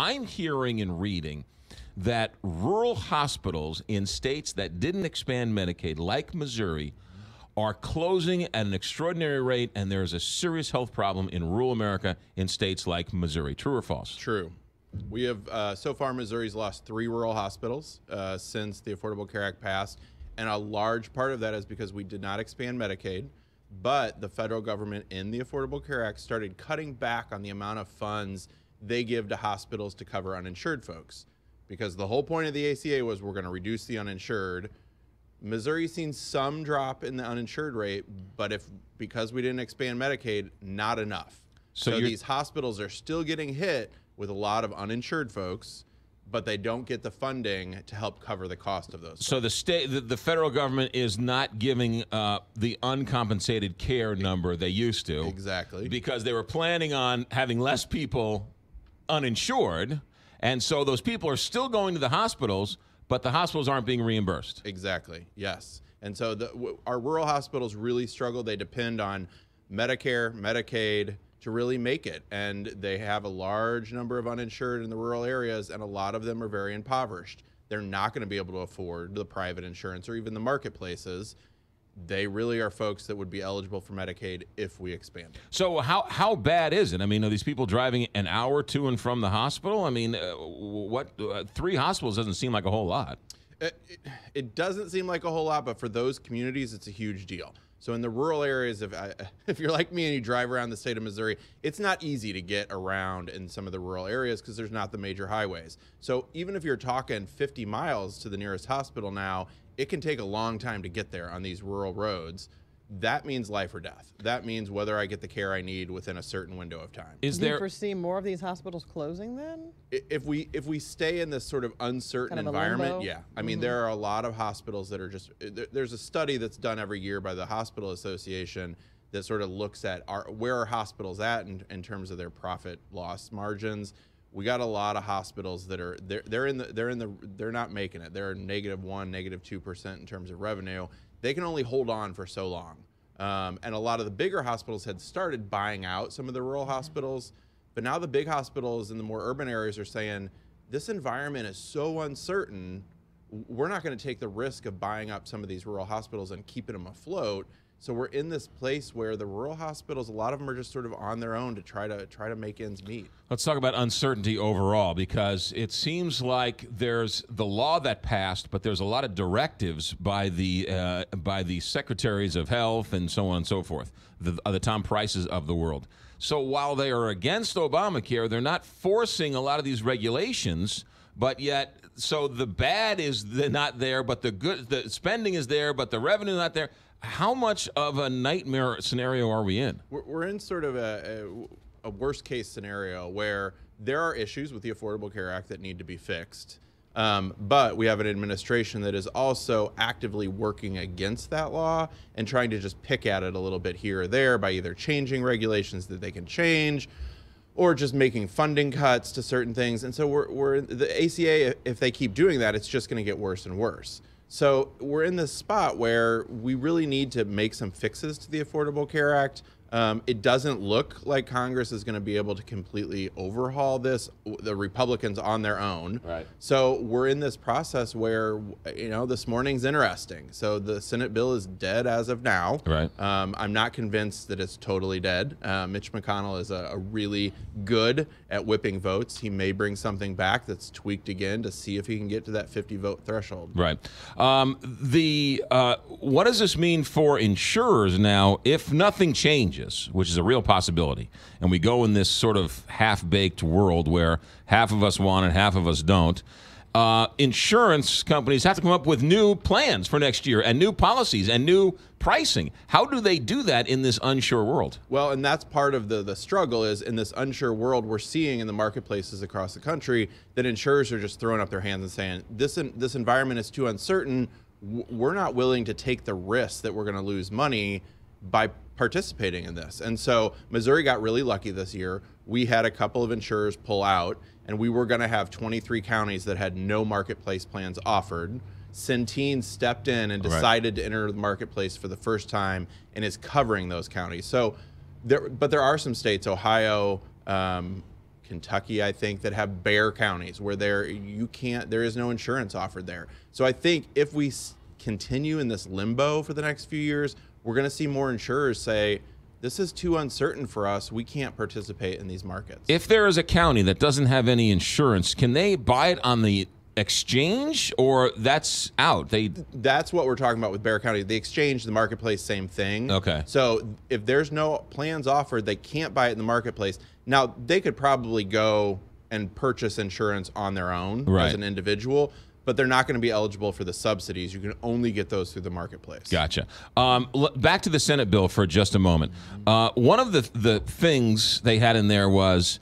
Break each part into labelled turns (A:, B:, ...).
A: I'm hearing and reading that rural hospitals in states that didn't expand Medicaid, like Missouri, are closing at an extraordinary rate, and there's a serious health problem in rural America in states like Missouri. True or false?
B: True. We have, so far, Missouri's lost 3 rural hospitals since the Affordable Care Act passed, and a large part of that is because we did not expand Medicaid, but the federal government in the Affordable Care Act started cutting back on the amount of funds they give to hospitals to cover uninsured folks. Because the whole point of the ACA was we're going to reduce the uninsured. Missouri's seen some drop in the uninsured rate, but because we didn't expand Medicaid, not enough. So these hospitals are still getting hit with a lot of uninsured folks, but they don't get the funding to help cover the cost of those.
A: So the federal government is not giving the uncompensated care number they used to.
B: Exactly.
A: Because they were planning on having less people uninsured. And so those people are still going to the hospitals, but the hospitals aren't being reimbursed.
B: Exactly, yes. And so our rural hospitals really struggle. They depend on Medicare, Medicaid to really make it. And they have a large number of uninsured in the rural areas, and a lot of them are very impoverished. They're not going to be able to afford the private insurance or even the marketplaces. They really are folks that would be eligible for Medicaid if we expand.
A: So how bad is it? I mean, are these people driving an hour to and from the hospital? I mean, 3 hospitals doesn't seem like a whole lot.
B: It doesn't seem like a whole lot, but for those communities, it's a huge deal. So in the rural areas, if you're like me and you drive around the state of Missouri, it's not easy to get around in some of the rural areas because there's not the major highways. So even if you're talking 50 miles to the nearest hospital now, it can take a long time to get there on these rural roads. That means life or death. That means whether I get the care I need within a certain window of time.
C: Do you foresee more of these hospitals closing then?
B: If we stay in this sort of uncertain environment, yeah. I mean, there are a lot of hospitals that are just, there's a study that's done every year by the Hospital Association that sort of looks at where are hospitals at in terms of their profit loss margins. We got a lot of hospitals that are they're not making it. They're -1%, -2% in terms of revenue. They can only hold on for so long. And a lot of the bigger hospitals had started buying out some of the rural hospitals, but now the big hospitals in the more urban areas are saying, this environment is so uncertain, we're not going to take the risk of buying up some of these rural hospitals and keeping them afloat. So we're in this place where the rural hospitals, a lot of them are just sort of on their own to try to make ends meet.
A: Let's talk about uncertainty overall, because it seems like there's the law that passed, but there's a lot of directives by the secretaries of health and so on and so forth, the Tom Prices of the world. So while they are against Obamacare, they're not forcing a lot of these regulations, but yet, so the bad is not there, but the spending is there, but the revenue is not there. How much of a nightmare scenario are we in?
B: We're in sort of a worst case scenario where there are issues with the Affordable Care Act that need to be fixed. But we have an administration that is also actively working against that law and trying to just pick at it a little bit here or there by either changing regulations that they can change or just making funding cuts to certain things. And so we're the ACA, if they keep doing that, it's just going to get worse and worse. So we're in this spot where we really need to make some fixes to the Affordable Care Act. It doesn't look like Congress is going to be able to completely overhaul this, the Republicans on their own.
A: Right.
B: So we're in this process where, this morning's interesting. So the Senate bill is dead as of now.
A: Right.
B: I'm not convinced that it's totally dead. Mitch McConnell is a really good at whipping votes. He may bring something back that's tweaked again to see if he can get to that 50-vote threshold.
A: Right. What does this mean for insurers now if nothing changes, which is a real possibility, and we go in this sort of half-baked world where half of us want it, half of us don't? Insurance companies have to come up with new plans for next year and new policies and new pricing. How do they do that in this unsure world?
B: Well, and that's part of the struggle is in this unsure world we're seeing in the marketplaces across the country that insurers are just throwing up their hands and saying, this environment is too uncertain. We're not willing to take the risk that we're going to lose money by participating in this. And so Missouri got really lucky this year. We had a couple of insurers pull out, and we were going to have 23 counties that had no marketplace plans offered. Centene stepped in and decided to enter the marketplace for the first time and is covering those counties. So, but there are some states, Ohio, Kentucky, I think, that have bare counties where there is no insurance offered there. So I think if we continue in this limbo for the next few years, we're going to see more insurers say, this is too uncertain for us. We can't participate in these markets.
A: If there is a county that doesn't have any insurance, can they buy it on the exchange, or that's out?
B: That's what we're talking about with Bear County. The exchange, the marketplace, same thing.
A: Okay.
B: So if there's no plans offered, they can't buy it in the marketplace. Now, they could probably go and purchase insurance on their own as an individual, but they're not going to be eligible for the subsidies. You can only get those through the marketplace.
A: Gotcha. Back to the Senate bill for just a moment. One of the things they had in there was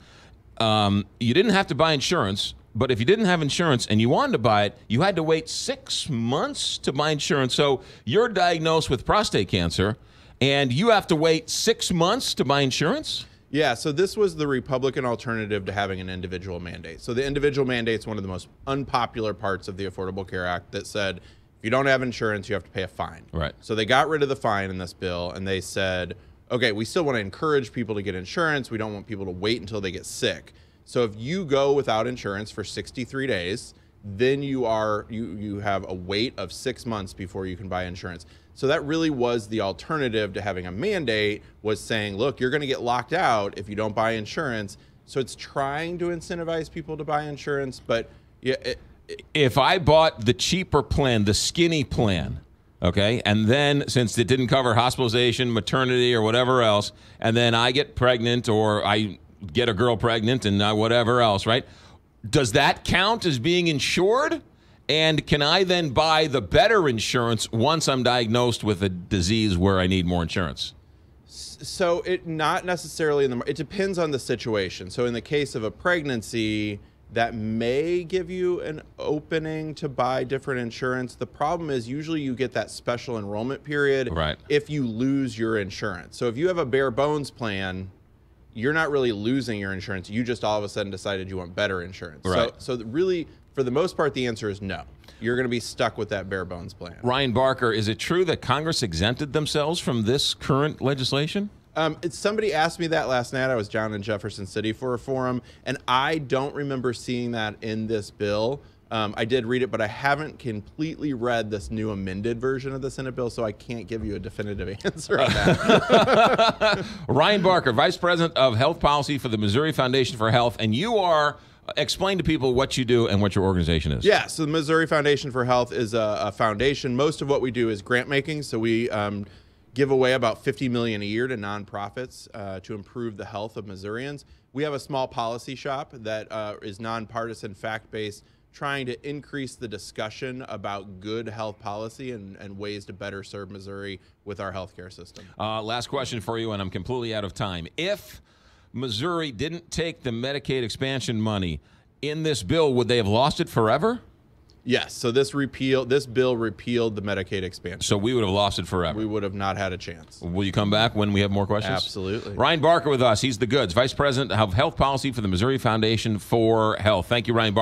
A: you didn't have to buy insurance, but if you didn't have insurance and you wanted to buy it, you had to wait 6 months to buy insurance. So you're diagnosed with prostate cancer, and you have to wait 6 months to buy insurance?
B: Yeah, so this was the Republican alternative to having an individual mandate. So the individual mandate is one of the most unpopular parts of the Affordable Care Act that said, if you don't have insurance, you have to pay a fine.
A: Right.
B: So they got rid of the fine in this bill, and they said, okay, we still want to encourage people to get insurance. We don't want people to wait until they get sick. So if you go without insurance for 63 days, then you have a wait of 6 months before you can buy insurance. So that really was the alternative to having a mandate, was saying, look, you're going to get locked out if you don't buy insurance. So it's trying to incentivize people to buy insurance. But yeah,
A: if I bought the cheaper plan, the skinny plan, okay, and then since it didn't cover hospitalization, maternity, or whatever else, and then I get pregnant or I get a girl pregnant and whatever else, right? Does that count as being insured? And can I then buy the better insurance once I'm diagnosed with a disease where I need more insurance?
B: So it not necessarily it depends on the situation. So in the case of a pregnancy, that may give you an opening to buy different insurance. The problem is usually you get that special enrollment period if you lose your insurance. So if you have a bare bones plan, you're not really losing your insurance. You just all of a sudden decided you want better insurance.
A: Right.
B: So really, for the most part, the answer is no. You're going to be stuck with that bare bones plan.
A: Ryan Barker, is it true that Congress exempted themselves from this current legislation?
B: Somebody asked me that last night. I was down in Jefferson City for a forum, and I don't remember seeing that in this bill. I did read it, but I haven't completely read this new amended version of the Senate bill, so I can't give you a definitive answer on that.
A: Ryan Barker, Vice President of Health Policy for the Missouri Foundation for Health, and you are, explain to people what you do and what your organization is.
B: Yeah, so the Missouri Foundation for Health is a foundation. Most of what we do is grant making, so we give away about $50 million a year to nonprofits to improve the health of Missourians. We have a small policy shop that is nonpartisan, fact-based, trying to increase the discussion about good health policy and ways to better serve Missouri with our healthcare system.
A: Last question for you, and I'm completely out of time. If Missouri didn't take the Medicaid expansion money in this bill, would they have lost it forever?
B: Yes. So this bill repealed the Medicaid expansion.
A: So we would have lost it forever.
B: We would have not had a chance.
A: Will you come back when we have more questions?
B: Absolutely.
A: Ryan Barker with us. He's the goods, Vice President of Health Policy for the Missouri Foundation for Health. Thank you, Ryan Barker.